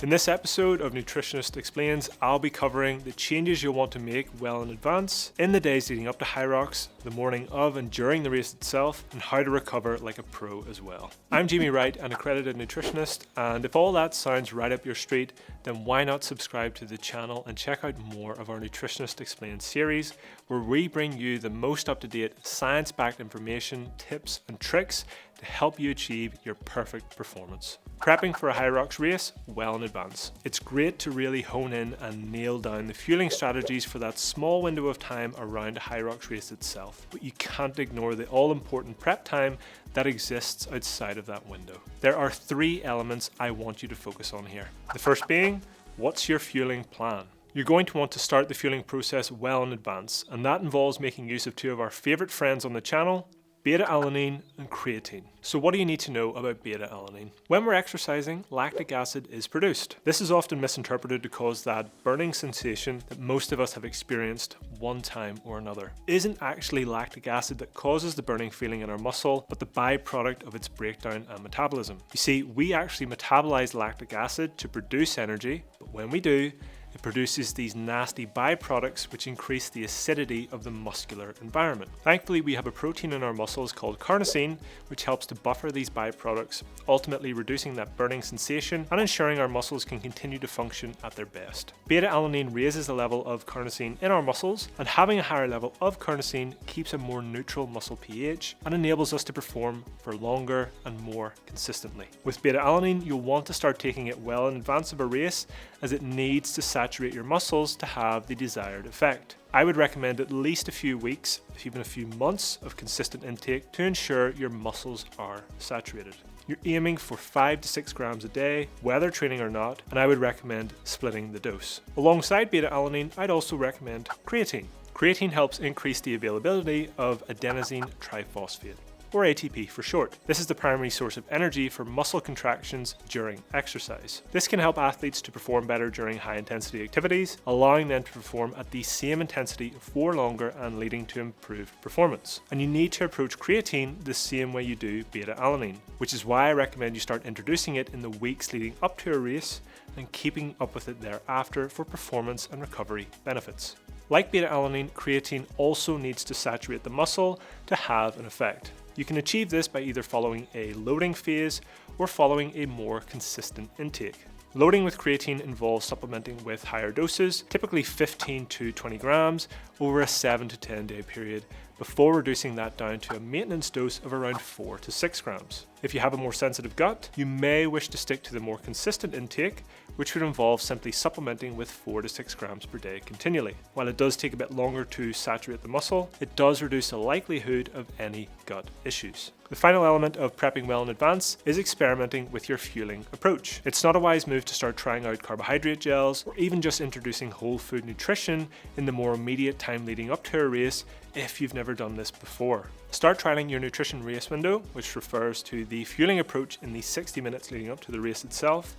In this episode of Nutritionist Explains, I'll be covering the changes you'll want to make well in advance, in the days leading up to Hyrox, the morning of and during the race itself, and how to recover like a pro as well. I'm Jamie Wright, an accredited nutritionist, and if all that sounds right up your street, then why not subscribe to the channel and check out more of our Nutritionist Explains series, where we bring you the most up-to-date science-backed information, tips and tricks to help you achieve your perfect performance. Prepping for a Hyrox race well in advance. It's great to really hone in and nail down the fueling strategies for that small window of time around a Hyrox race itself, but you can't ignore the all-important prep time that exists outside of that window. There are three elements I want you to focus on here. The first being, what's your fueling plan? You're going to want to start the fueling process well in advance, and that involves making use of two of our favorite friends on the channel, Beta-Alanine and creatine. So what do you need to know about Beta-Alanine? When we're exercising, lactic acid is produced. This is often misinterpreted to cause that burning sensation that most of us have experienced one time or another. It isn't actually lactic acid that causes the burning feeling in our muscle, but the byproduct of its breakdown and metabolism. You see, we actually metabolize lactic acid to produce energy, but when we do, it produces these nasty byproducts which increase the acidity of the muscular environment. Thankfully, we have a protein in our muscles called carnosine, which helps to buffer these byproducts, ultimately reducing that burning sensation and ensuring our muscles can continue to function at their best. Beta-alanine raises the level of carnosine in our muscles, and having a higher level of carnosine keeps a more neutral muscle pH and enables us to perform for longer and more consistently. With beta-alanine, you'll want to start taking it well in advance of a race, as it needs to saturate your muscles to have the desired effect. I would recommend at least a few weeks, even a few months of consistent intake to ensure your muscles are saturated. You're aiming for 5 to 6 grams a day, whether training or not, and I would recommend splitting the dose. Alongside beta-alanine, I'd also recommend creatine. Creatine helps increase the availability of adenosine triphosphate, or ATP for short. This is the primary source of energy for muscle contractions during exercise. This can help athletes to perform better during high intensity activities, allowing them to perform at the same intensity for longer and leading to improved performance. And you need to approach creatine the same way you do beta-alanine, which is why I recommend you start introducing it in the weeks leading up to a race and keeping up with it thereafter for performance and recovery benefits. Like beta-alanine, creatine also needs to saturate the muscle to have an effect. You can achieve this by either following a loading phase or following a more consistent intake. Loading with creatine involves supplementing with higher doses, typically 15 to 20 grams, over a 7 to 10 day period, before reducing that down to a maintenance dose of around 4 to 6 grams. If you have a more sensitive gut, you may wish to stick to the more consistent intake, which would involve simply supplementing with 4 to 6 grams per day continually. While it does take a bit longer to saturate the muscle, it does reduce the likelihood of any gut issues. The final element of prepping well in advance is experimenting with your fueling approach. It's not a wise move to start trying out carbohydrate gels or even just introducing whole food nutrition in the more immediate time leading up to a race if you've never done this before. Start trialing your nutrition race window, which refers to the fueling approach in the 60 minutes leading up to the race itself.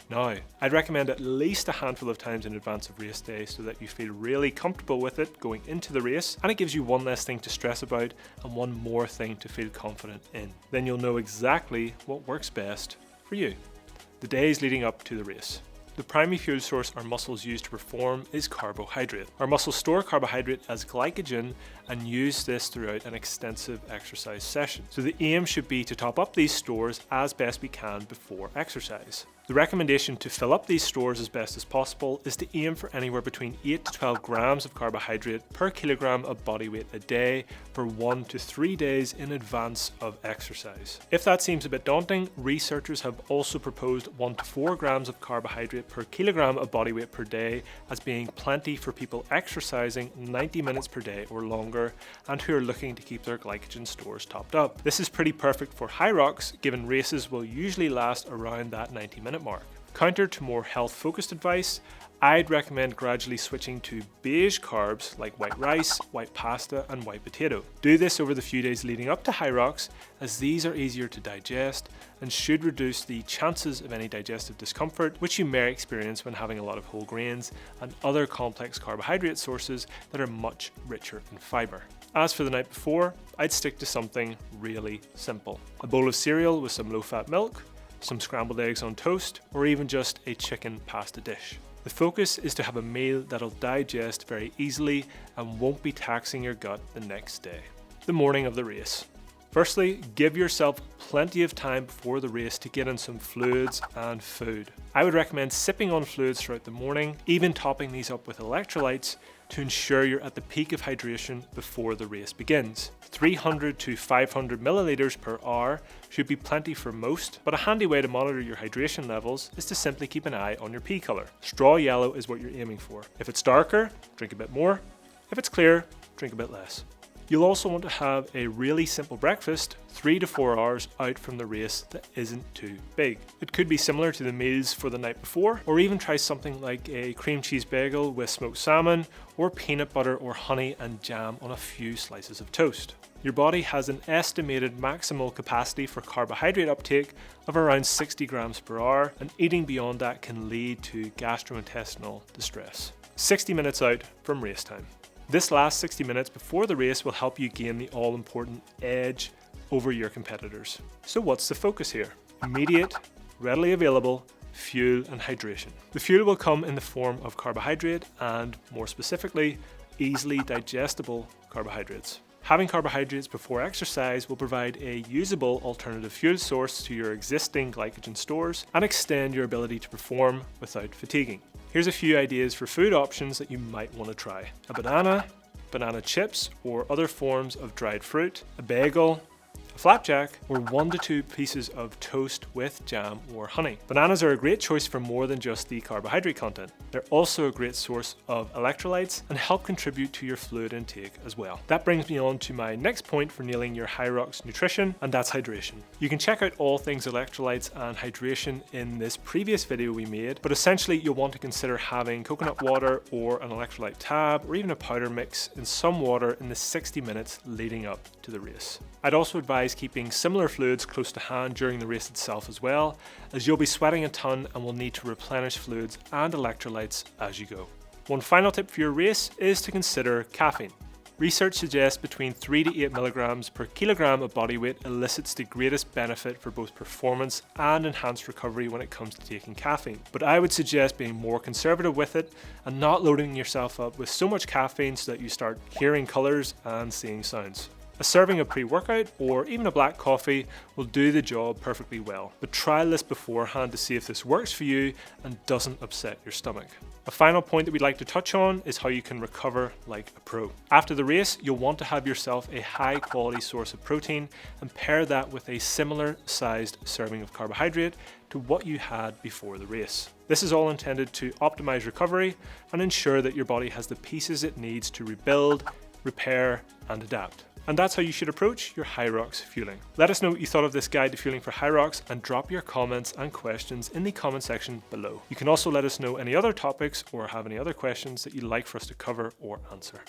Now, I'd recommend at least a handful of times in advance of race day so that you feel really comfortable with it going into the race, and it gives you one less thing to stress about and one more thing to feel confident in. Then you'll know exactly what works best for you. The days leading up to the race. The primary fuel source our muscles use to perform is carbohydrate. Our muscles store carbohydrate as glycogen and use this throughout an extensive exercise session. So the aim should be to top up these stores as best we can before exercise. The recommendation to fill up these stores as best as possible is to aim for anywhere between 8 to 12 grams of carbohydrate per kilogram of body weight a day for 1 to 3 days in advance of exercise. If that seems a bit daunting, researchers have also proposed 1 to 4 grams of carbohydrate per kilogram of body weight per day as being plenty for people exercising 90 minutes per day or longer and who are looking to keep their glycogen stores topped up. This is pretty perfect for Hyrox, given races will usually last around that 90-minute mark. Counter to more health-focused advice, I'd recommend gradually switching to beige carbs like white rice, white pasta and white potato. Do this over the few days leading up to Hyrox, as these are easier to digest and should reduce the chances of any digestive discomfort which you may experience when having a lot of whole grains and other complex carbohydrate sources that are much richer in fibre. As for the night before, I'd stick to something really simple. A bowl of cereal with some low-fat milk, some scrambled eggs on toast, or even just a chicken pasta dish. The focus is to have a meal that'll digest very easily and won't be taxing your gut the next day. The morning of the race. Firstly, give yourself plenty of time before the race to get in some fluids and food. I would recommend sipping on fluids throughout the morning, even topping these up with electrolytes to ensure you're at the peak of hydration before the race begins. 300 to 500 milliliters per hour should be plenty for most, but a handy way to monitor your hydration levels is to simply keep an eye on your pee color. Straw yellow is what you're aiming for. If it's darker, drink a bit more. If it's clear, drink a bit less. You'll also want to have a really simple breakfast 3 to 4 hours out from the race that isn't too big. It could be similar to the meals for the night before, or even try something like a cream cheese bagel with smoked salmon, or peanut butter or honey and jam on a few slices of toast. Your body has an estimated maximal capacity for carbohydrate uptake of around 60 grams per hour, and eating beyond that can lead to gastrointestinal distress. 60 minutes out from race time. This last 60 minutes before the race will help you gain the all-important edge over your competitors. So what's the focus here? Immediate, readily available fuel and hydration. The fuel will come in the form of carbohydrate and, more specifically, easily digestible carbohydrates. Having carbohydrates before exercise will provide a usable alternative fuel source to your existing glycogen stores and extend your ability to perform without fatiguing. Here's a few ideas for food options that you might want to try. A banana chips or other forms of dried fruit, a bagel, a flapjack, or 1 to 2 pieces of toast with jam or honey. Bananas are a great choice for more than just the carbohydrate content. They're also a great source of electrolytes and help contribute to your fluid intake as well. That brings me on to my next point for nailing your Hyrox nutrition, and that's hydration. You can check out all things electrolytes and hydration in this previous video we made, but essentially you'll want to consider having coconut water or an electrolyte tab or even a powder mix in some water in the 60 minutes leading up to the race. I'd also advise keeping similar fluids close to hand during the race itself as well, as you'll be sweating a ton and will need to replenish fluids and electrolytes as you go. One final tip for your race is to consider caffeine. Research suggests between 3 to 8 milligrams per kilogram of body weight elicits the greatest benefit for both performance and enhanced recovery when it comes to taking caffeine. But I would suggest being more conservative with it and not loading yourself up with so much caffeine so that you start hearing colors and seeing sounds. A serving of pre-workout or even a black coffee will do the job perfectly well, but trial this beforehand to see if this works for you and doesn't upset your stomach. A final point that we'd like to touch on is how you can recover like a pro. After the race, you'll want to have yourself a high quality source of protein and pair that with a similar sized serving of carbohydrate to what you had before the race. This is all intended to optimize recovery and ensure that your body has the pieces it needs to rebuild, repair, and adapt. And that's how you should approach your Hyrox fueling. Let us know what you thought of this guide to fueling for Hyrox and drop your comments and questions in the comment section below. You can also let us know any other topics or have any other questions that you'd like for us to cover or answer.